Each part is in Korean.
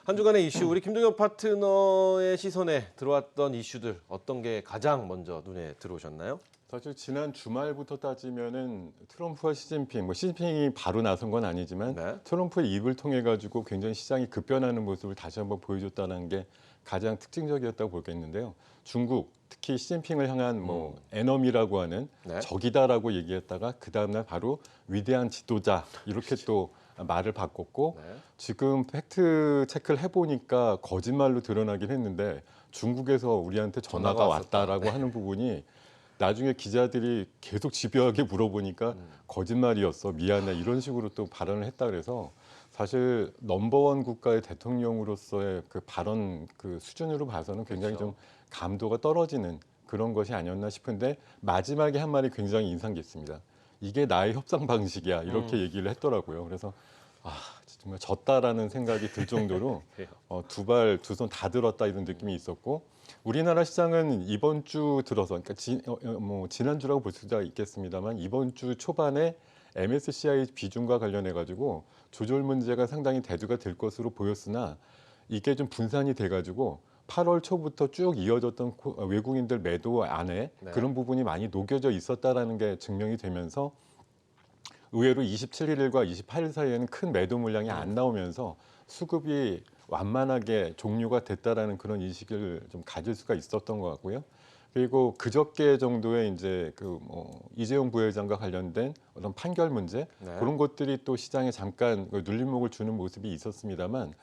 한 주간의 이슈, 우리 김동현 파트너의 시선에 들어왔던 이슈들 어떤 게 가장 먼저 눈에 들어오셨나요? 사실 지난 주말부터 따지면은 트럼프와 시진핑, 시진핑이 바로 나선 건 아니지만 네. 트럼프의 입을 통해 가지고 굉장히 시장이 급변하는 모습을 다시 한번 보여줬다는 게 가장 특징적이었다고 보겠는데요. 중국, 특히 시진핑을 향한 에너미라고 하는 네. 적이다라고 얘기했다가 그 다음날 바로 위대한 지도자 이렇게 또 말을 바꿨고 네. 지금 팩트 체크를 해보니까 거짓말로 드러나긴 했는데 중국에서 우리한테 전화가 왔었다. 왔다라고 네. 하는 부분이 나중에 기자들이 계속 집요하게 물어보니까 거짓말이었어, 미안해 이런 식으로 또 발언을 했다 그래서 사실 넘버원 국가의 대통령으로서의 그 발언 그 수준으로 봐서는 굉장히 그렇죠. 좀 감도가 떨어지는 그런 것이 아니었나 싶은데 마지막에 한 말이 굉장히 인상 깊습니다. 이게 나의 협상 방식이야 이렇게 얘기를 했더라고요. 그래서 정말 졌다라는 생각이 들 정도로 그래요. 두 손 다 들었다 이런 느낌이 있었고 우리나라 시장은 이번 주 들어서 그러니까 지난주라고 볼 수가 있겠습니다만 이번 주 초반에 MSCI 비중과 관련해 가지고 조절 문제가 상당히 대두가 될 것으로 보였으나 이게 좀 분산이 돼 가지고 8월 초부터 쭉 이어졌던 외국인들 매도 안에 네. 그런 부분이 많이 녹여져 있었다라는 게 증명이 되면서 의외로 27일과 28일 사이에는 큰 매도 물량이 안 나오면서 수급이 완만하게 종료가 됐다라는 그런 인식을 좀 가질 수가 있었던 것 같고요. 그리고 그저께 정도에 이제 이재용 부회장과 관련된 어떤 판결 문제 네. 그런 것들이 또 시장에 잠깐 눌림목을 주는 모습이 있었습니다만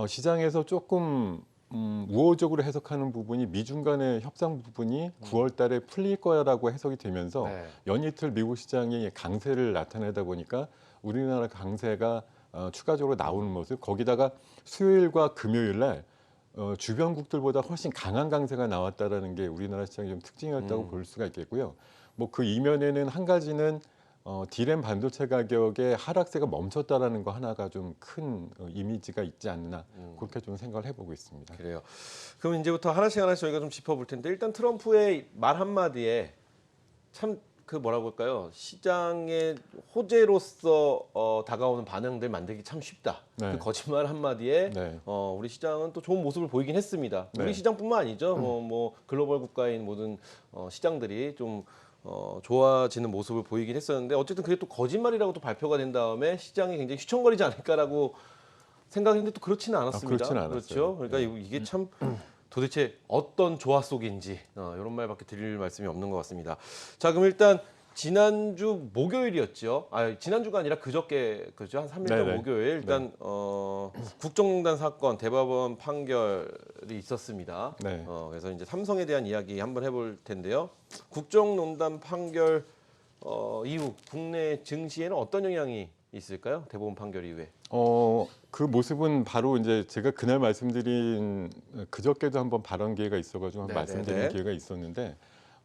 시장에서 조금 우호적으로 해석하는 부분이 미중 간의 협상 부분이 9월 달에 풀릴 거야라고 해석이 되면서 네. 연이틀 미국 시장이 강세를 나타내다 보니까 우리나라 강세가 추가적으로 나오는 모습 거기다가 수요일과 금요일 날 주변국들보다 훨씬 강한 강세가 나왔다라는 게 우리나라 시장의 좀 특징이었다고 볼 수가 있겠고요. 그 이면에는 한 가지는 D램 반도체 가격의 하락세가 멈췄다라는 거 하나가 좀 큰 이미지가 있지 않나 그렇게 좀 생각을 해보고 있습니다. 그래요. 그럼 이제부터 하나씩 저희가 좀 짚어볼 텐데 일단 트럼프의 말 한마디에 참 그 뭐라고 할까요? 시장의 호재로서 다가오는 반응들 만들기 참 쉽다. 네. 그 거짓말 한마디에 네. 우리 시장은 또 좋은 모습을 보이긴 했습니다. 네. 우리 시장뿐만 아니죠. 글로벌 국가인 모든 시장들이 좀 좋아지는 모습을 보이긴 했었는데 어쨌든 그게 또 거짓말이라고 또 발표가 된 다음에 시장이 굉장히 휘청거리지 않을까라고 생각했는데 또 그렇지는 않았습니다. 그렇지는 않았어요. 그렇죠. 그러니까 이게 참 도대체 어떤 조화 속인지 이런 말밖에 드릴 말씀이 없는 것 같습니다. 자, 그럼 일단 지난주 목요일이었죠. 지난주가 아니라 그저께 그죠? 한 3일 전 네네. 목요일 일단 국정농단 사건 대법원 판결이 있었습니다. 네. 그래서 이제 삼성에 대한 이야기 한번 해볼 텐데요. 국정농단 판결 이후 국내 증시에는 어떤 영향이 있을까요? 대법원 판결 이후에. 그 모습은 바로 이제 제가 그날 말씀드린 그저께도 한번 발언 기회가 있어가지고 한번 말씀드린 기회가 있었는데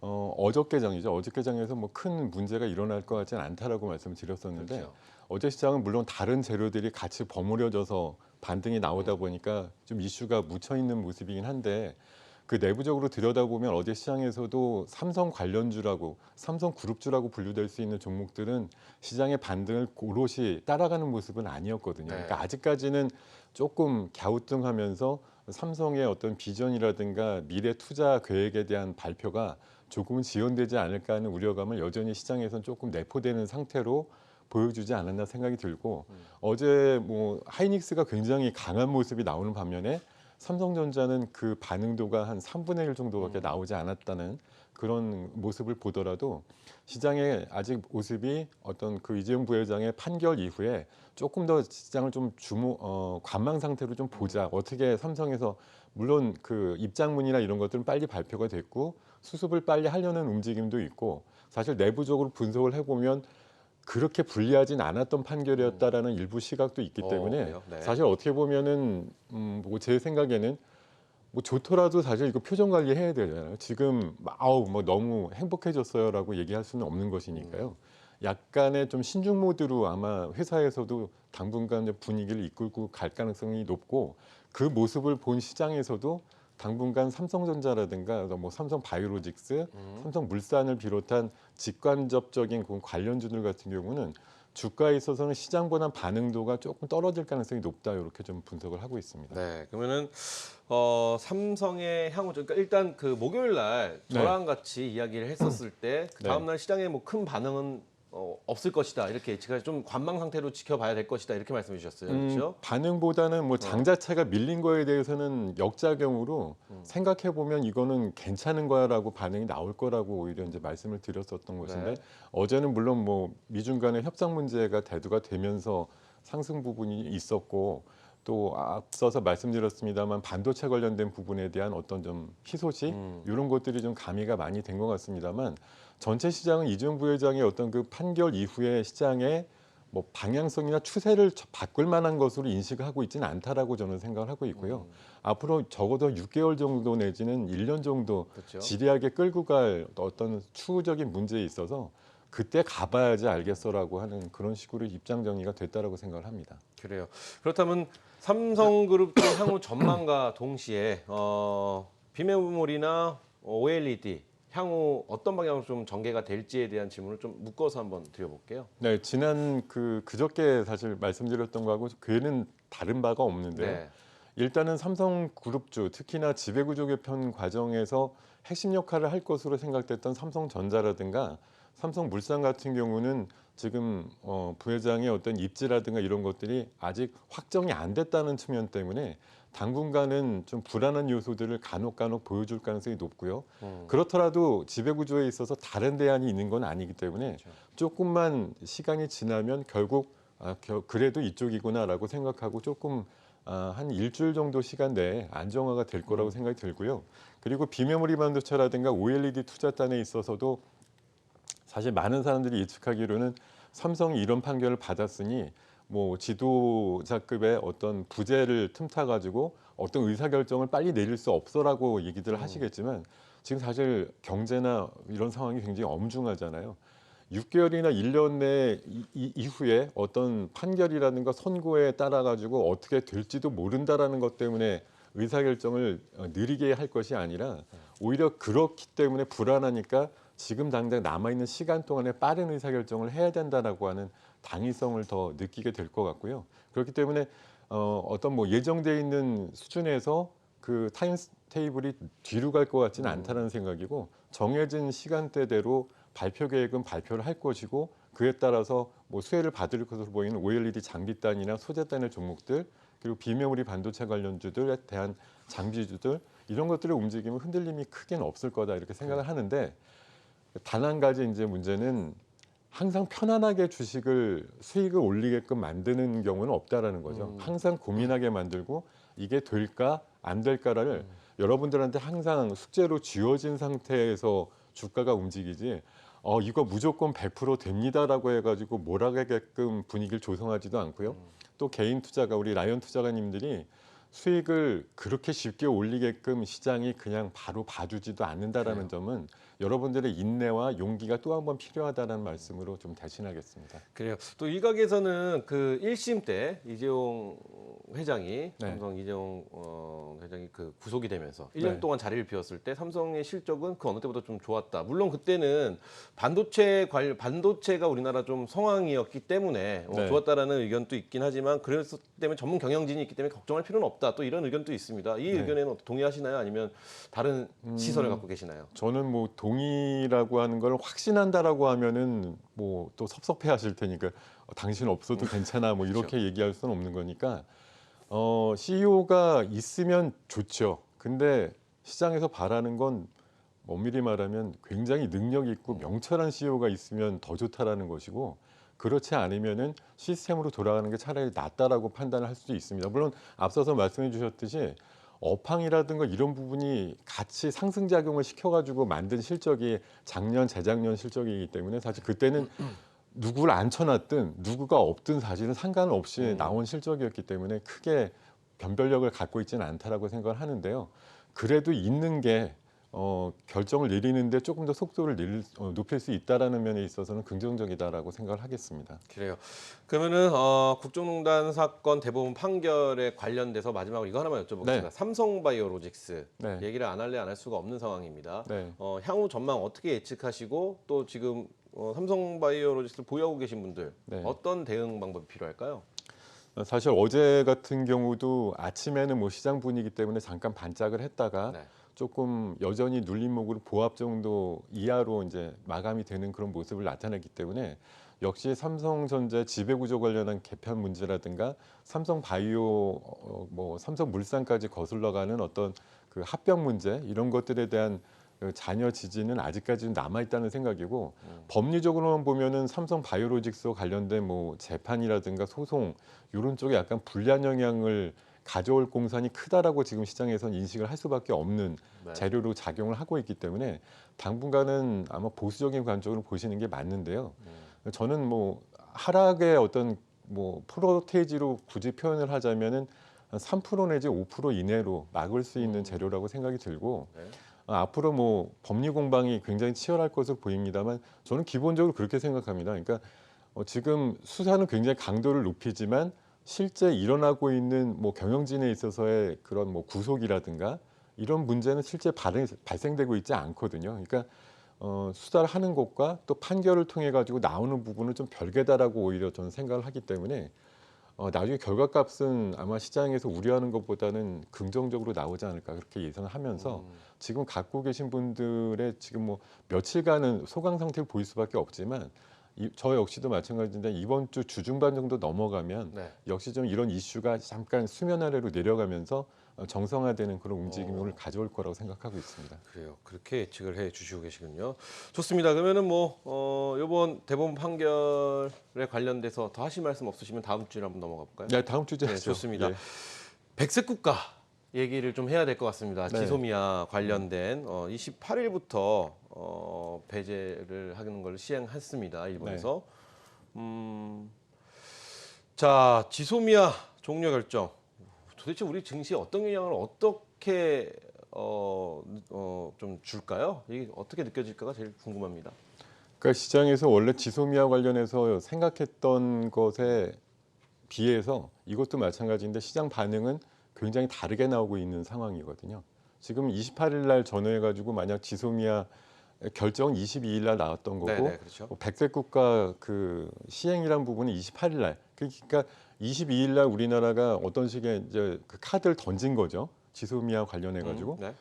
어저께장이죠. 어저께장에서 큰 문제가 일어날 것 같지는 않다라고 말씀을 드렸었는데 그렇죠. 어제 시장은 물론 다른 재료들이 같이 버무려져서 반등이 나오다 보니까 좀 이슈가 묻혀 있는 모습이긴 한데 그 내부적으로 들여다보면 어제 시장에서도 삼성 관련주라고 삼성그룹주라고 분류될 수 있는 종목들은 시장의 반등을 오롯이 따라가는 모습은 아니었거든요. 네. 그러니까 아직까지는 조금 갸우뚱하면서 삼성의 어떤 비전이라든가 미래 투자 계획에 대한 발표가 조금은 지연되지 않을까 하는 우려감을 여전히 시장에서는 조금 내포되는 상태로 보여주지 않았나 생각이 들고 어제 하이닉스가 굉장히 강한 모습이 나오는 반면에 삼성전자는 그 반응도가 한 3분의 1 정도밖에 나오지 않았다는 그런 모습을 보더라도 시장의 아직 모습이 어떤 그 이재용 부회장의 판결 이후에 조금 더 시장을 좀 관망 상태로 좀 보자. 어떻게 삼성에서 물론 그 입장문이나 이런 것들은 빨리 발표가 됐고 수습을 빨리 하려는 움직임도 있고 사실 내부적으로 분석을 해보면 그렇게 불리하진 않았던 판결이었다라는 일부 시각도 있기 때문에 그래요? 네. 사실 어떻게 보면은 제 생각에는 좋더라도 사실 이거 표정 관리해야 되잖아요. 지금 너무 행복해졌어요라고 얘기할 수는 없는 것이니까요. 약간의 좀 신중 모드로 아마 회사에서도 당분간 분위기를 이끌고 갈 가능성이 높고 그 모습을 본 시장에서도 당분간 삼성전자라든가 삼성바이오로직스, 삼성물산을 비롯한 직간접적인 관련주들 같은 경우는 주가에 있어서는 시장보다 반응도가 조금 떨어질 가능성이 높다 이렇게 좀 분석을 하고 있습니다. 네, 그러면은 삼성의 향후 그러니까 일단 그 목요일 날 네. 저랑 같이 이야기를 했었을 때 그 네. 다음 날 시장에 뭐 큰 반응은 없을 것이다 이렇게 예측해서 좀 관망 상태로 지켜봐야 될 것이다 이렇게 말씀해 주셨어요. 그렇죠? 반응보다는 뭐 장 자체가 밀린 거에 대해서는 역작용으로 생각해 보면 이거는 괜찮은 거야라고 반응이 나올 거라고 오히려 이제 말씀을 드렸었던 것인데 네. 어제는 물론 뭐 미중 간의 협상 문제가 대두가 되면서 상승 부분이 있었고 또 앞서서 말씀드렸습니다만 반도체 관련된 부분에 대한 어떤 좀 희소식 이런 것들이 좀 가미가 많이 된 것 같습니다만 전체 시장은 이재용 부회장의 어떤 그 판결 이후에 시장에 뭐 방향성이나 추세를 바꿀 만한 것으로 인식을 하고 있지는 않다라고 저는 생각을 하고 있고요. 앞으로 적어도 6개월 정도 내지는 1년 정도 그렇죠. 지리하게 끌고 갈 어떤 추후적인 문제에 있어서 그때 가봐야지 알겠어라고 하는 그런 식으로 입장 정리가 됐다라고 생각을 합니다. 그래요. 그렇다면 삼성그룹 의 향후 전망과 동시에 비메모리나 OLED 향후 어떤 방향으로 좀 전개가 될지에 대한 질문을 좀 묶어서 한번 드려볼게요. 네, 지난 그저께 사실 말씀드렸던 거하고 괴는 다른 바가 없는데요. 네. 일단은 삼성그룹주 특히나 지배구조 개편 과정에서 핵심 역할을 할 것으로 생각됐던 삼성전자라든가 삼성물산 같은 경우는 지금 부회장의 어떤 입지라든가 이런 것들이 아직 확정이 안 됐다는 측면 때문에 당분간은 좀 불안한 요소들을 간혹 보여줄 가능성이 높고요. 그렇더라도 지배구조에 있어서 다른 대안이 있는 건 아니기 때문에 그렇죠. 조금만 시간이 지나면 결국 그래도 이쪽이구나라고 생각하고 조금 한 일주일 정도 시간 내에 안정화가 될 거라고 생각이 들고요. 그리고 비메모리 반도체라든가 OLED 투자단에 있어서도 사실 많은 사람들이 예측하기로는 삼성이 이런 판결을 받았으니 뭐 지도자급의 어떤 부재를 틈타 가지고 어떤 의사결정을 빨리 내릴 수 없어라고 얘기들을 하시겠지만 지금 사실 경제나 이런 상황이 굉장히 엄중하잖아요. 6개월이나 1년 내 이후에 어떤 판결이라든가 선고에 따라 가지고 어떻게 될지도 모른다라는 것 때문에 의사결정을 느리게 할 것이 아니라 오히려 그렇기 때문에 불안하니까 지금 당장 남아있는 시간 동안에 빠른 의사결정을 해야 된다라고 하는 당위성을 더 느끼게 될 것 같고요. 그렇기 때문에 어떤 뭐 예정돼 있는 수준에서 그 타임 테이블이 뒤로 갈 것 같지는 않다는 생각이고 정해진 시간대대로 발표 계획은 발표를 할 것이고 그에 따라서 뭐 수혜를 받을 것으로 보이는 OLED 장비단이나 소재단의 종목들 그리고 비메모리 반도체 관련주들에 대한 장비주들 이런 것들의 움직임은 흔들림이 크게는 없을 거다 이렇게 생각을 하는데 단 한 가지 이제 문제는 항상 편안하게 주식을 수익을 올리게끔 만드는 경우는 없다라는 거죠. 항상 고민하게 만들고 이게 될까 안 될까를 여러분들한테 항상 숙제로 쥐어진 상태에서 주가가 움직이지 이거 무조건 100% 됩니다라고 해가지고 몰아가게끔 분위기를 조성하지도 않고요. 또 개인 투자가 우리 라이언 투자가님들이 수익을 그렇게 쉽게 올리게끔 시장이 그냥 바로 봐주지도 않는다라는 점은 여러분들의 인내와 용기가 또 한 번 필요하다는 말씀으로 좀 대신하겠습니다. 그래요. 또 일각에서는 그 1심 때 이재용 회장이 네. 삼성 이재용 회장이 그 구속이 되면서 1년 네. 동안 자리를 비웠을 때 삼성의 실적은 그 어느 때보다 좀 좋았다. 물론 그때는 반도체가 우리나라 좀 성황이었기 때문에 네. 좋았다라는 의견도 있긴 하지만 그래서 때문에 전문 경영진이 있기 때문에 걱정할 필요는 없다. 또 이런 의견도 있습니다. 이 네. 의견에는 동의하시나요? 아니면 다른 시선을 갖고 계시나요? 저는 뭐 동의라고 하는 걸 확신한다라고 하면은 뭐 또 섭섭해하실 테니까 당신 없어도 괜찮아 뭐 이렇게 얘기할 수는 없는 거니까 CEO가 있으면 좋죠. 근데 시장에서 바라는 건 엄밀히 말하면 굉장히 능력 있고 명철한 CEO가 있으면 더 좋다라는 것이고 그렇지 않으면은 시스템으로 돌아가는 게 차라리 낫다라고 판단을 할 수도 있습니다. 물론 앞서서 말씀해 주셨듯이 업황이라든가 이런 부분이 같이 상승작용을 시켜가지고 만든 실적이 작년, 재작년 실적이기 때문에 사실 그때는 누구를 앉혀놨든 누구가 없든 사실은 상관없이 나온 실적이었기 때문에 크게 변별력을 갖고 있지는 않다라고 생각을 하는데요. 그래도 있는 게 결정을 내리는데 조금 더 속도를 높일 수 있다라는 면에 있어서는 긍정적이다라고 생각을 하겠습니다. 그래요. 그러면은 국정농단 사건 대법원 판결에 관련돼서 마지막으로 이거 하나만 여쭤보겠습니다. 네. 삼성바이오로직스 네. 얘기를 안 할래 안 할 수가 없는 상황입니다. 네. 향후 전망 어떻게 예측하시고 또 지금 삼성바이오로직스를 보유하고 계신 분들 네. 어떤 대응 방법이 필요할까요? 사실 어제 같은 경우도 아침에는 뭐 시장 분위기 때문에 잠깐 반짝을 했다가 네. 조금 여전히 눌림목으로 보합 정도 이하로 이제 마감이 되는 그런 모습을 나타냈기 때문에 역시 삼성전자 지배구조 관련한 개편 문제라든가 삼성바이오 뭐 삼성물산까지 거슬러가는 어떤 그 합병 문제 이런 것들에 대한 그 잔여 지지는 아직까지는 남아 있다는 생각이고 법리적으로만 보면은 삼성바이오로직스와 관련된 뭐 재판이라든가 소송 이런 쪽에 약간 불리한 영향을 가져올 공산이 크다라고 지금 시장에선 인식을 할 수밖에 없는 네. 재료로 작용을 하고 있기 때문에 당분간은 아마 보수적인 관점으로 보시는 게 맞는데요. 저는 뭐 하락의 어떤 뭐 프로테이지로 굳이 표현을 하자면은 한 3% 내지 5% 이내로 막을 수 있는 재료라고 생각이 들고 네. 앞으로 뭐 법리 공방이 굉장히 치열할 것으로 보입니다만 저는 기본적으로 그렇게 생각합니다. 그러니까 지금 수사는 굉장히 강도를 높이지만 실제 일어나고 있는 뭐 경영진에 있어서의 그런 뭐 구속이라든가 이런 문제는 실제 발생되고 있지 않거든요. 그러니까 수사를 하는 것과 또 판결을 통해 가지고 나오는 부분은 좀 별개다라고 오히려 저는 생각을 하기 때문에 나중에 결과값은 아마 시장에서 우려하는 것보다는 긍정적으로 나오지 않을까 그렇게 예상을 하면서 지금 갖고 계신 분들의 지금 뭐 며칠간은 소강 상태를 보일 수밖에 없지만 저 역시도 마찬가지인데 이번 주 주중반 정도 넘어가면 네. 역시 좀 이런 이슈가 잠깐 수면 아래로 내려가면서 정상화되는 그런 움직임을 어. 가져올 거라고 생각하고 있습니다. 그래요. 그렇게 예측을 해 주시고 계시군요. 좋습니다. 그러면은 뭐 요번 대법원 판결에 관련돼서 더 하실 말씀 없으시면 다음 주에 한번 넘어가 볼까요? 네, 다음 주제 네, 하죠. 좋습니다. 예. 백색 국가 얘기를 좀 해야 될 것 같습니다. 네. 지소미아 관련된 28일부터 배제를 하는 걸 시행했습니다. 일본에서. 자, 지소미아 종료 결정. 도대체 우리 증시에 어떤 영향을 어떻게 좀 줄까요? 이게 어떻게 느껴질까가 제일 궁금합니다. 그러니까 시장에서 원래 지소미아 관련해서 생각했던 것에 비해서 이것도 마찬가지인데 시장 반응은 굉장히 다르게 나오고 있는 상황이거든요. 지금 28일 날 전후해 가지고 만약 지소미아 결정은 22일 날 나왔던 네, 거고 네, 그렇죠. 백색 국가 그 시행이란 부분은 28일 날 그러니까 22일 날 우리나라가 어떤 식의 이제 그 카드를 던진 거죠. 지소미아 관련해 가지고 네.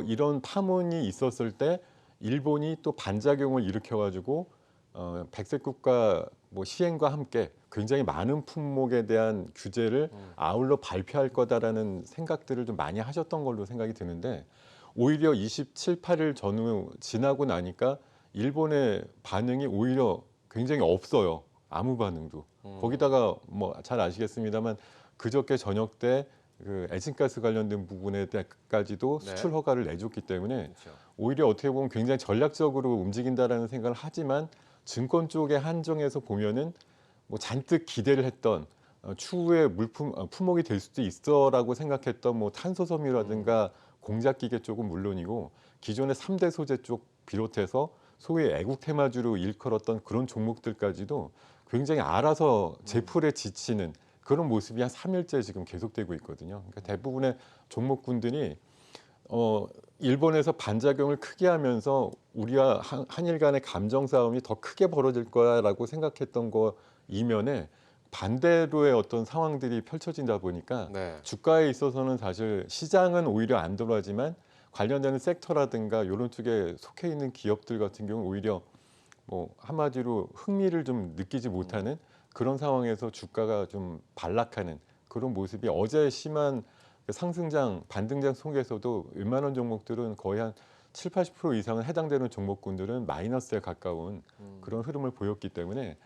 이런 파문이 있었을 때 일본이 또 반작용을 일으켜 가지고 백색 국가 뭐 시행과 함께 굉장히 많은 품목에 대한 규제를 아울러 발표할 거다라는 생각들을 좀 많이 하셨던 걸로 생각이 드는데 오히려 27, 8일 전후 지나고 나니까 일본의 반응이 오히려 굉장히 없어요. 아무 반응도. 거기다가 뭐 잘 아시겠습니다만 그저께 저녁 때 그 애진가스 관련된 부분에 대해까지도 네. 수출 허가를 내줬기 때문에 그렇죠. 오히려 어떻게 보면 굉장히 전략적으로 움직인다라는 생각을 하지만 증권 쪽의 한정에서 보면은 뭐 잔뜩 기대를 했던 추후에 품목이 될 수도 있어라고 생각했던 뭐 탄소 섬유라든가 공작 기계 쪽은 물론이고 기존의 3대 소재 쪽 비롯해서 소위 애국 테마주로 일컬었던 그런 종목들까지도 굉장히 알아서 제풀에 지치는 그런 모습이 한 3일째 지금 계속되고 있거든요. 그러니까 대부분의 종목군들이 일본에서 반작용을 크게 하면서 우리와 한일 간의 감정 싸움이 더 크게 벌어질 거야라고 생각했던 거 이면에 반대로의 어떤 상황들이 펼쳐진다 보니까 네. 주가에 있어서는 사실 시장은 오히려 안 돌아지만 관련되는 섹터라든가 이런 쪽에 속해 있는 기업들 같은 경우는 오히려 뭐 한마디로 흥미를 좀 느끼지 못하는 그런 상황에서 주가가 좀 반락하는 그런 모습이 어제 심한 그 상승장 반등장 속에서도 웬만한 종목들은 거의 한 7, 80% 이상은 해당되는 종목군들은 마이너스에 가까운 그런 흐름을 보였기 때문에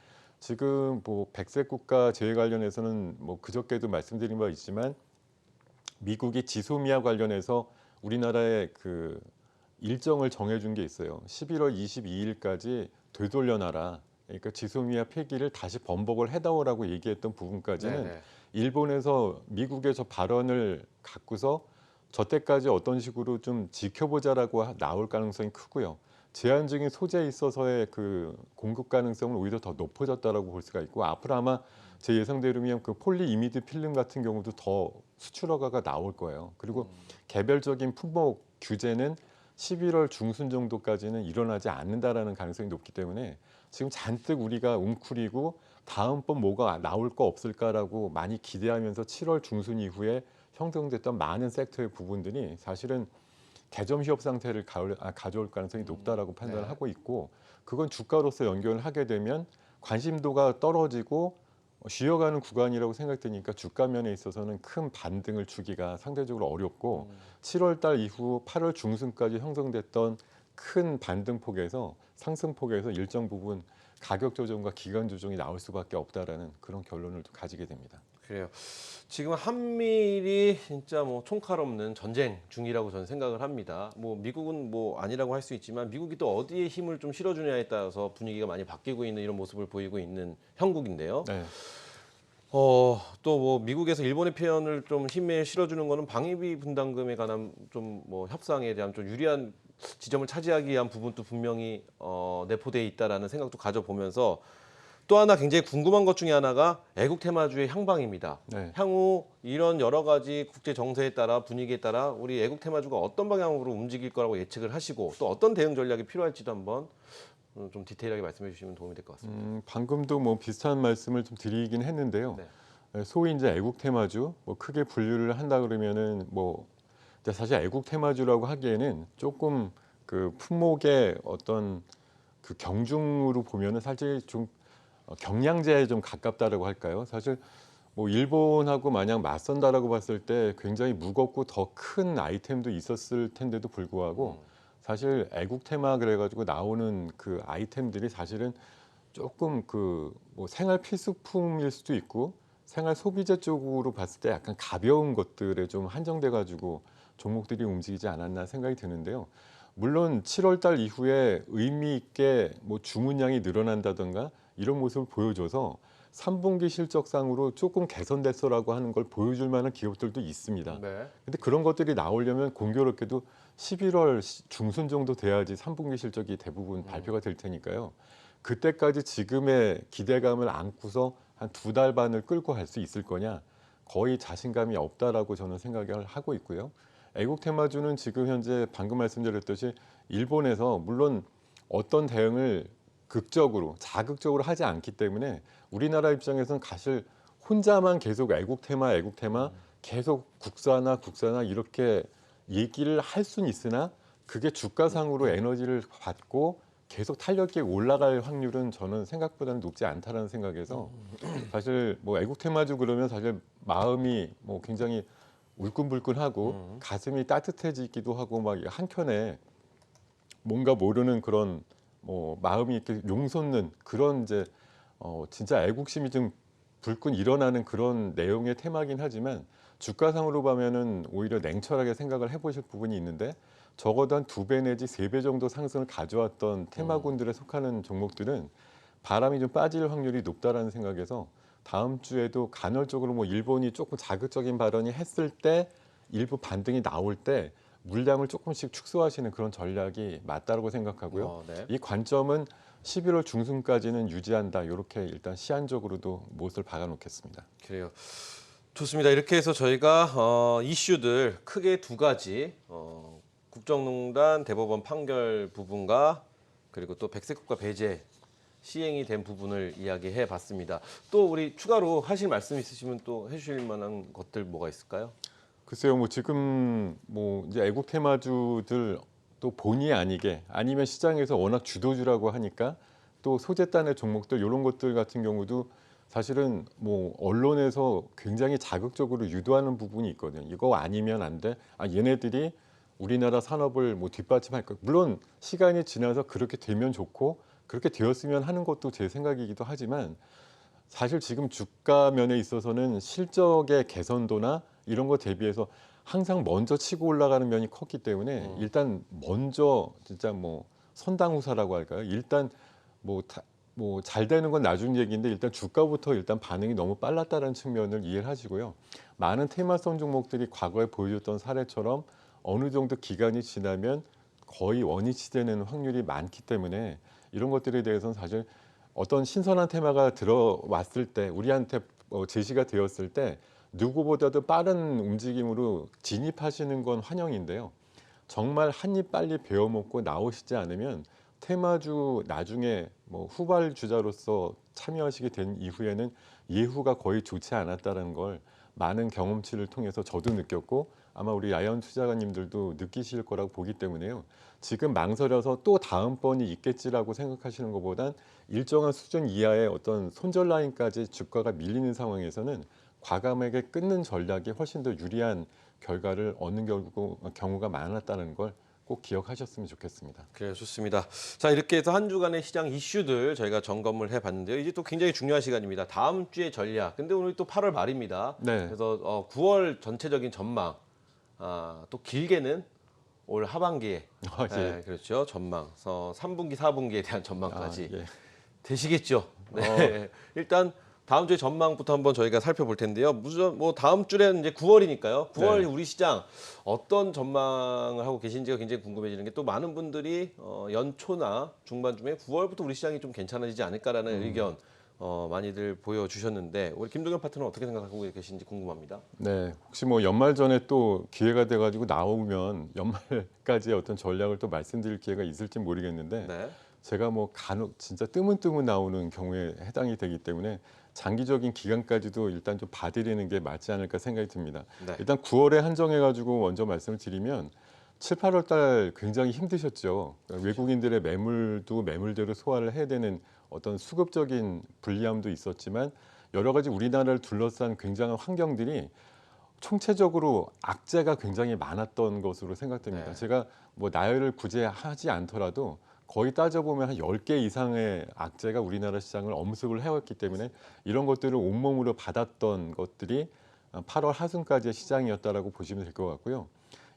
지금 뭐 백색 국가 제외 관련해서는 뭐 그저께도 말씀드린 바 있지만 미국이 지소미아 관련해서 우리나라에 그 일정을 정해준 게 있어요. 11월 22일까지 되돌려놔라. 그러니까 지소미아 폐기를 다시 번복을 해다오라고 얘기했던 부분까지는 네네. 일본에서 미국의 저 발언을 갖고서 저때까지 어떤 식으로 좀 지켜보자라고 나올 가능성이 크고요. 제한적인 소재에 있어서의 그 공급 가능성은 오히려 더 높아졌다라고 볼 수가 있고 앞으로 아마 제 예상대로면 그 폴리이미드 필름 같은 경우도 더 수출 허가가 나올 거예요. 그리고 개별적인 품목 규제는 11월 중순 정도까지는 일어나지 않는다라는 가능성이 높기 때문에 지금 잔뜩 우리가 웅크리고 다음번 뭐가 나올 거 없을까라고 많이 기대하면서 7월 중순 이후에 형성됐던 많은 섹터의 부분들이 사실은 개점 휴업 상태를 가져올 가능성이 높다라고 판단을 네. 하고 있고, 그건 주가로서 연결을 하게 되면 관심도가 떨어지고 쉬어가는 구간이라고 생각되니까 주가 면에 있어서는 큰 반등을 주기가 상대적으로 어렵고 7월 달 이후 8월 중순까지 형성됐던 큰 반등폭에서 상승폭에서 일정 부분 가격 조정과 기간 조정이 나올 수밖에 없다라는 그런 결론을 가지게 됩니다. 그래요. 지금 한미일이 진짜 뭐 총칼 없는 전쟁 중이라고 저는 생각을 합니다. 뭐 미국은 뭐 아니라고 할 수 있지만 미국이 또 어디에 힘을 좀 실어주냐에 따라서 분위기가 많이 바뀌고 있는 이런 모습을 보이고 있는 형국인데요. 네. 또 뭐 미국에서 일본의 표현을 좀 힘에 실어주는 거는 방위비 분담금에 관한 좀 뭐 협상에 대한 좀 유리한 지점을 차지하기 위한 부분도 분명히 내포되어 있다라는 생각도 가져보면서 또 하나 굉장히 궁금한 것 중에 하나가 애국 테마주의 향방입니다. 네. 향후 이런 여러 가지 국제 정세에 따라 분위기에 따라 우리 애국 테마주가 어떤 방향으로 움직일 거라고 예측을 하시고 또 어떤 대응 전략이 필요할지도 한번 좀 디테일하게 말씀해 주시면 도움이 될 것 같습니다. 방금도 뭐 비슷한 말씀을 좀 드리긴 했는데요. 네. 소위 이제 애국 테마주, 뭐 크게 분류를 한다 그러면은 뭐 근데 사실 애국 테마주라고 하기에는 조금 그 품목의 어떤 그 경중으로 보면은 사실 좀 경량제에 좀 가깝다라고 할까요? 사실 뭐 일본하고 마냥 맞선다라고 봤을 때 굉장히 무겁고 더 큰 아이템도 있었을 텐데도 불구하고 사실 애국 테마 그래가지고 나오는 그 아이템들이 사실은 조금 그 뭐 생활 필수품일 수도 있고 생활 소비재 쪽으로 봤을 때 약간 가벼운 것들에 좀 한정돼 가지고 종목들이 움직이지 않았나 생각이 드는데요. 물론 7월 달 이후에 의미 있게 뭐 주문량이 늘어난다든가 이런 모습을 보여줘서 3분기 실적상으로 조금 개선됐어라고 하는 걸 보여줄 만한 기업들도 있습니다. 네. 근데 그런 것들이 나오려면 공교롭게도 11월 중순 정도 돼야지 3분기 실적이 대부분 발표가 될 테니까요. 그때까지 지금의 기대감을 안고서 한 2달 반을 끌고 갈 수 있을 거냐? 거의 자신감이 없다라고 저는 생각을 하고 있고요. 애국 테마주는 지금 현재 방금 말씀드렸듯이 일본에서 물론 어떤 대응을 극적으로 자극적으로 하지 않기 때문에 우리나라 입장에서는 사실 혼자만 계속 애국 테마 계속 국산화 이렇게 얘기를 할 수는 있으나 그게 주가상으로 에너지를 받고 계속 탄력 있게 올라갈 확률은 저는 생각보다는 높지 않다라는 생각에서 사실 뭐 애국 테마주 그러면 사실 마음이 뭐 굉장히 울끈불끈하고 가슴이 따뜻해지기도 하고 막 한켠에 뭔가 모르는 그런 뭐 마음이 이렇게 용솟는 그런 이제 진짜 애국심이 좀 불끈 일어나는 그런 내용의 테마긴 하지만 주가상으로 보면은 오히려 냉철하게 생각을 해보실 부분이 있는데 적어도 한 2배 내지 3배 정도 상승을 가져왔던 테마군들에 속하는 종목들은 바람이 좀 빠질 확률이 높다라는 생각에서 다음 주에도 간헐적으로 뭐 일본이 조금 자극적인 발언이 했을 때 일부 반등이 나올 때 물량을 조금씩 축소하시는 그런 전략이 맞다고 생각하고요. 네. 이 관점은 11월 중순까지는 유지한다. 이렇게 일단 시한적으로도 못을 박아놓겠습니다. 그래요. 좋습니다. 이렇게 해서 저희가 이슈들 크게 두 가지 국정농단 대법원 판결 부분과 그리고 또 백색국가 배제 시행이 된 부분을 이야기해 봤습니다. 또 우리 추가로 하실 말씀 있으시면 또 해주실 만한 것들 뭐가 있을까요? 글쎄요, 뭐 지금 뭐 이제 애국 테마주들 또 본의 아니게 아니면 시장에서 워낙 주도주라고 하니까 또 소재단의 종목들 이런 것들 같은 경우도 사실은 뭐 언론에서 굉장히 자극적으로 유도하는 부분이 있거든요. 이거 아니면 안 돼. 아 얘네들이 우리나라 산업을 뭐 뒷받침할 거. 물론 시간이 지나서 그렇게 되면 좋고 그렇게 되었으면 하는 것도 제 생각이기도 하지만 사실 지금 주가 면에 있어서는 실적의 개선도나 이런 거 대비해서 항상 먼저 치고 올라가는 면이 컸기 때문에 일단 먼저 진짜 뭐 선당후사라고 할까요? 일단 뭐 잘 되는 건 나중 얘기인데 일단 주가부터 일단 반응이 너무 빨랐다는 측면을 이해를 하시고요. 많은 테마성 종목들이 과거에 보여줬던 사례처럼 어느 정도 기간이 지나면 거의 원위치되는 확률이 많기 때문에 이런 것들에 대해서는 사실 어떤 신선한 테마가 들어왔을 때 우리한테 제시가 되었을 때 누구보다도 빠른 움직임으로 진입하시는 건 환영인데요. 정말 한 입 빨리 베어 먹고 나오시지 않으면 테마주 나중에 뭐 후발주자로서 참여하시게 된 이후에는 예후가 거의 좋지 않았다는 걸 많은 경험치를 통해서 저도 느꼈고 아마 우리 야연 투자가님들도 느끼실 거라고 보기 때문에요. 지금 망설여서 또 다음번이 있겠지라고 생각하시는 것보단 일정한 수준 이하의 어떤 손절 라인까지 주가가 밀리는 상황에서는 과감하게 끊는 전략이 훨씬 더 유리한 결과를 얻는 경우가 많았다는 걸 꼭 기억하셨으면 좋겠습니다. 그래 좋습니다. 자 이렇게 해서 한 주간의 시장 이슈들 저희가 점검을 해봤는데요. 이제 또 굉장히 중요한 시간입니다. 다음 주의 전략. 근데 오늘 또 8월 말입니다. 네. 그래서 9월 전체적인 전망. 또 길게는 올 하반기에 예. 네, 그렇죠. 전망. 3분기, 4분기에 대한 전망까지 예. 되시겠죠. 네. 일단 다음 주에 전망부터 한번 저희가 살펴볼 텐데요. 무슨 뭐 다음 주에는 이제 9월이니까요. 9월 네. 우리 시장 어떤 전망을 하고 계신지가 굉장히 궁금해지는 게 또 많은 분들이 연초나 중반쯤에 9월부터 우리 시장이 좀 괜찮아지지 않을까라는 의견 많이들 보여주셨는데 우리 김동현 파트너는 어떻게 생각하고 계신지 궁금합니다. 네, 혹시 뭐 연말 전에 또 기회가 돼가지고 나오면 연말까지의 어떤 전략을 또 말씀드릴 기회가 있을지 모르겠는데 네. 제가 뭐 간혹 진짜 뜨문뜨문 나오는 경우에 해당이 되기 때문에 장기적인 기간까지도 일단 좀 봐드리는 게 맞지 않을까 생각이 듭니다. 네. 일단 9월에 한정해가지고 먼저 말씀을 드리면 7, 8월 달 굉장히 힘드셨죠. 그러니까 외국인들의 매물도 매물대로 소화를 해야 되는 어떤 수급적인 불리함도 있었지만 여러 가지 우리나라를 둘러싼 굉장한 환경들이 총체적으로 악재가 굉장히 많았던 것으로 생각됩니다. 네. 제가 뭐 나열을 굳이 하지 않더라도 거의 따져보면 한 10개 이상의 악재가 우리나라 시장을 엄습을 해왔기 때문에 이런 것들을 온몸으로 받았던 것들이 8월 하순까지의 시장이었다라고 보시면 될 것 같고요.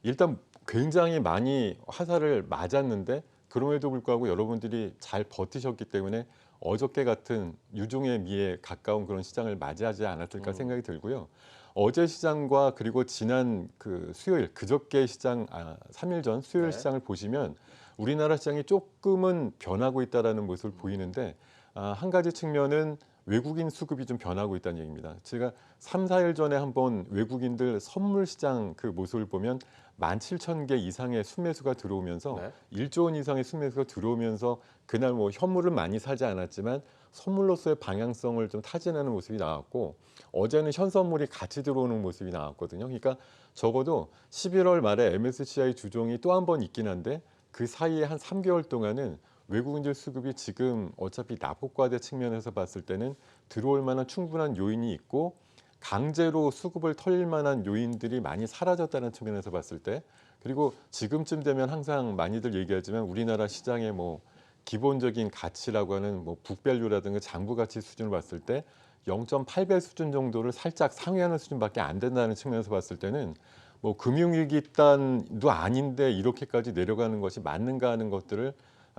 일단 굉장히 많이 화살을 맞았는데 그럼에도 불구하고 여러분들이 잘 버티셨기 때문에 어저께 같은 유종의 미에 가까운 그런 시장을 맞이하지 않았을까 생각이 들고요. 어제 시장과 그리고 지난 그 수요일, 그저께 시장, 3일 전 수요일 네. 시장을 보시면 우리나라 시장이 조금은 변하고 있다는 모습을 보이는데 한 가지 측면은 외국인 수급이 좀 변하고 있다는 얘기입니다. 제가 3, 4일 전에 한번 외국인들 선물 시장 그 모습을 보면 17,000개 이상의 순매수가 들어오면서 네. 1조 원 이상의 순매수가 들어오면서 그날 뭐 현물은 많이 사지 않았지만 선물로서의 방향성을 좀 타진하는 모습이 나왔고 어제는 현선물이 같이 들어오는 모습이 나왔거든요. 그러니까 적어도 11월 말에 MSCI 주종이 또 한 번 있긴 한데 그 사이에 한 3개월 동안은 외국인들 수급이 지금 어차피 낙폭과대 측면에서 봤을 때는 들어올 만한 충분한 요인이 있고 강제로 수급을 털릴 만한 요인들이 많이 사라졌다는 측면에서 봤을 때 그리고 지금쯤 되면 항상 많이들 얘기하지만 우리나라 시장의 뭐 기본적인 가치라고 하는 뭐 북밸류라든가 장부 가치 수준을 봤을 때 0.8배 수준 정도를 살짝 상회하는 수준밖에 안 된다는 측면에서 봤을 때는 뭐 금융위기단도 아닌데 이렇게까지 내려가는 것이 맞는가 하는 것들을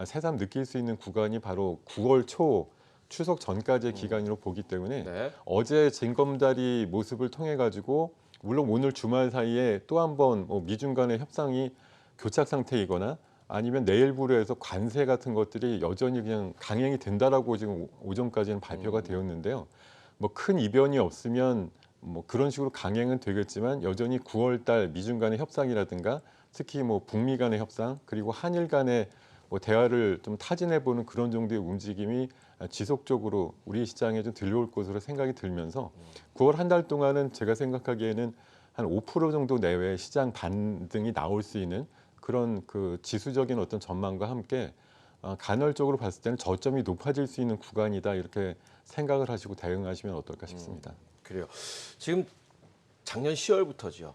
새삼 느낄 수 있는 구간이 바로 9월 초 추석 전까지의 기간으로 보기 때문에 네. 어제 징검다리 모습을 통해 가지고 물론 오늘 주말 사이에 또 한 번 미중 간의 협상이 교착 상태이거나 아니면 내일부로 해서 관세 같은 것들이 여전히 그냥 강행이 된다라고 지금 오전까지는 발표가 되었는데요. 뭐 큰 이변이 없으면 뭐 그런 식으로 강행은 되겠지만 여전히 9월 달 미중 간의 협상이라든가 특히 뭐 북미 간의 협상 그리고 한일 간의 뭐 대화를 좀 타진해 보는 그런 정도의 움직임이 지속적으로 우리 시장에 좀 들려올 것으로 생각이 들면서 9월 한 달 동안은 제가 생각하기에는 한 5% 정도 내외의 시장 반등이 나올 수 있는 그런 그 지수적인 어떤 전망과 함께 간헐적으로 봤을 때는 저점이 높아질 수 있는 구간이다 이렇게 생각을 하시고 대응하시면 어떨까 싶습니다. 그래요. 지금 작년 10월부터죠.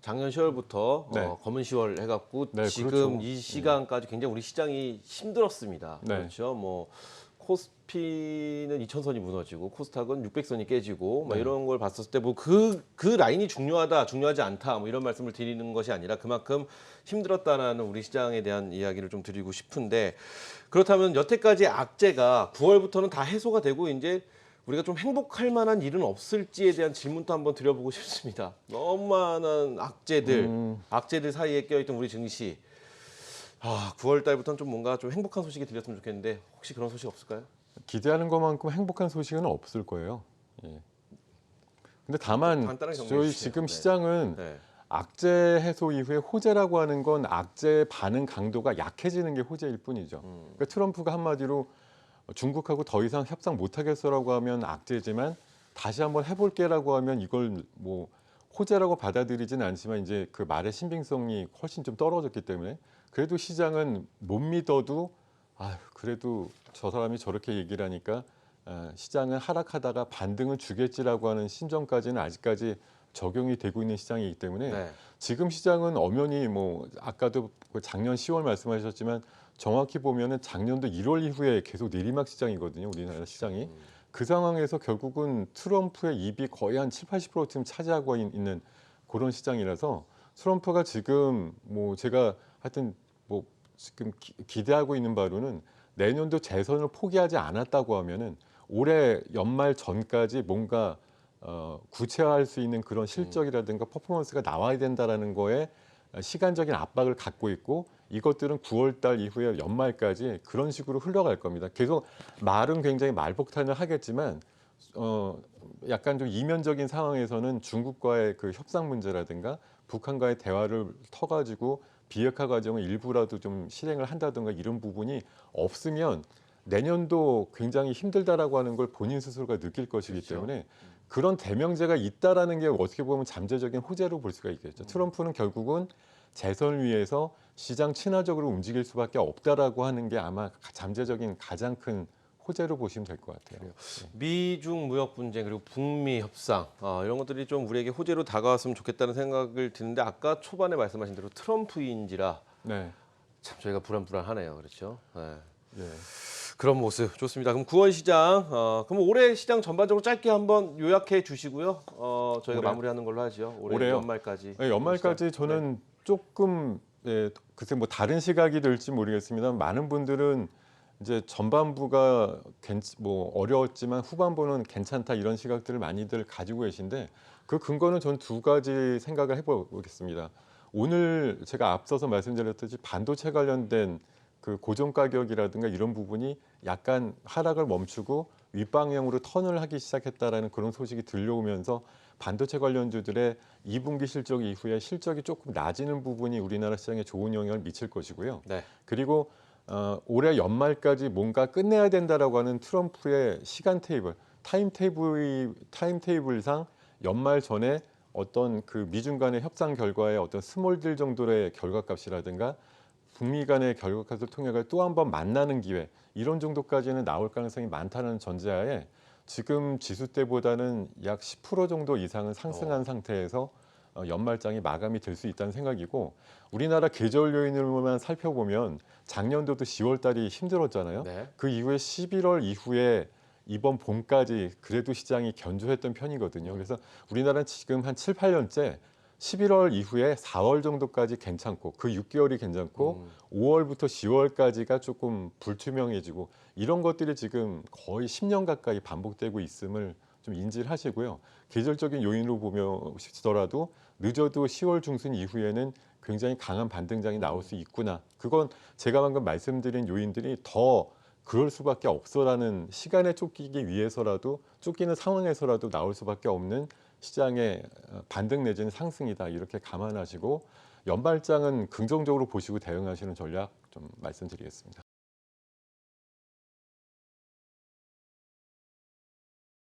작년 10월부터 네. 검은 10월 해갖고 네, 지금 그렇죠. 이 시간까지 굉장히 우리 시장이 힘들었습니다. 네. 그렇죠. 뭐 코스피는 2,000선이 무너지고 코스닥은 600선이 깨지고 뭐 네. 이런 걸 봤었을 때 뭐 그 라인이 중요하다, 중요하지 않다 뭐 이런 말씀을 드리는 것이 아니라 그만큼 힘들었다라는 우리 시장에 대한 이야기를 좀 드리고 싶은데 그렇다면 여태까지 악재가 9월부터는 다 해소가 되고 이제 우리가 좀 행복할 만한 일은 없을지에 대한 질문도 한번 드려보고 싶습니다. 너무 많은 악재들 사이에 껴있던 우리 증시. 9월 달부터는 좀 뭔가 좀 행복한 소식이 들렸으면 좋겠는데 혹시 그런 소식 없을까요? 기대하는 것만큼 행복한 소식은 없을 거예요. 예. 근데 다만 간단하게 정리해 저희 주세요. 지금 네. 시장은 네. 악재 해소 이후에 호재라고 하는 건 악재 반응 강도가 약해지는 게 호재일 뿐이죠. 그러니까 트럼프가 한마디로 중국하고 더 이상 협상 못 하겠어라고 하면 악재지만 다시 한번 해볼게라고 하면 이걸 뭐 호재라고 받아들이지는 않지만 이제 그 말의 신빙성이 훨씬 좀 떨어졌기 때문에 그래도 시장은 못 믿어도 아 그래도 저 사람이 저렇게 얘기를 하니까 시장은 하락하다가 반등을 주겠지라고 하는 심정까지는 아직까지 적용이 되고 있는 시장이기 때문에 네. 지금 시장은 엄연히 뭐 아까도 그 작년 10월 말씀하셨지만 정확히 보면은 작년도 1월 이후에 계속 내리막 시장이거든요. 우리나라 시장이. 그 상황에서 결국은 트럼프의 입이 거의 한 7, 80%쯤 차지하고 있는 그런 시장이라서 트럼프가 지금 뭐 제가 하여튼 뭐 지금 기대하고 있는 바로는 내년도 재선을 포기하지 않았다고 하면은 올해 연말 전까지 뭔가 구체화할 수 있는 그런 실적이라든가 퍼포먼스가 나와야 된다라는 거에 시간적인 압박을 갖고 있고 이것들은 9월 달 이후에 연말까지 그런 식으로 흘러갈 겁니다. 계속 말은 굉장히 말폭탄을 하겠지만 약간 좀 이면적인 상황에서는 중국과의 그 협상 문제라든가 북한과의 대화를 터가지고 비핵화 과정을 일부라도 좀 실행을 한다든가 이런 부분이 없으면 내년도 굉장히 힘들다라고 하는 걸 본인 스스로가 느낄 것이기 그렇죠. 때문에 그런 대명제가 있다라는 게 어떻게 보면 잠재적인 호재로 볼 수가 있겠죠. 트럼프는 결국은 재선을 위해서 시장 친화적으로 움직일 수밖에 없다라고 하는 게 아마 잠재적인 가장 큰 호재로 보시면 될 것 같아요. 미중 무역 분쟁 그리고 북미 협상 이런 것들이 좀 우리에게 호재로 다가왔으면 좋겠다는 생각을 드는데 아까 초반에 말씀하신 대로 트럼프인지라 네. 참 저희가 불안불안하네요. 그렇죠? 네. 네. 그런 모습 좋습니다. 그럼 9월 시장, 그럼 올해 시장 전반적으로 짧게 한번 요약해 주시고요. 저희가 올해? 마무리하는 걸로 하죠. 올해 올해요? 연말까지. 네, 연말까지 시장. 저는 조금 글쎄 뭐 다른 시각이 될지 모르겠습니다. 많은 분들은 이제 전반부가 뭐 어려웠지만 후반부는 괜찮다 이런 시각들을 많이들 가지고 계신데 그 근거는 전 두 가지 생각을 해보겠습니다. 오늘 제가 앞서서 말씀드렸듯이 반도체 관련된 그 고정 가격이라든가 이런 부분이 약간 하락을 멈추고 윗방향으로 턴을 하기 시작했다라는 그런 소식이 들려오면서 반도체 관련주들의 2분기 실적 이후에 실적이 조금 낮아지는 부분이 우리나라 시장에 좋은 영향을 미칠 것이고요. 네. 그리고 올해 연말까지 뭔가 끝내야 된다라고 하는 트럼프의 시간 테이블, 타임테이블상 연말 전에 어떤 그 미중 간의 협상 결과의 어떤 스몰딜 정도의 결과값이라든가 북미 간의 결과값을 통해 또 한 번 만나는 기회 이런 정도까지는 나올 가능성이 많다는 전제하에 지금 지수 때보다는 약 10% 정도 이상은 상승한 상태에서 연말장이 마감이 될 수 있다는 생각이고 우리나라 계절 요인으로만 살펴보면 작년도도 10월 달이 힘들었잖아요. 네. 그 이후에 11월 이후에 이번 봄까지 그래도 시장이 견조했던 편이거든요. 그래서 우리나라는 지금 한 7, 8년째 11월 이후에 4월 정도까지 괜찮고 그 6개월이 괜찮고 5월부터 10월까지가 조금 불투명해지고 이런 것들이 지금 거의 10년 가까이 반복되고 있음을 좀 인지를 하시고요. 계절적인 요인으로 보시더라도 늦어도 10월 중순 이후에는 굉장히 강한 반등장이 나올 수 있구나. 그건 제가 방금 말씀드린 요인들이 더 그럴 수밖에 없어라는 시간에 쫓기기 위해서라도 쫓기는 상황에서라도 나올 수밖에 없는 시장의 반등 내지는 상승이다. 이렇게 감안하시고 연말장은 긍정적으로 보시고 대응하시는 전략 좀 말씀드리겠습니다.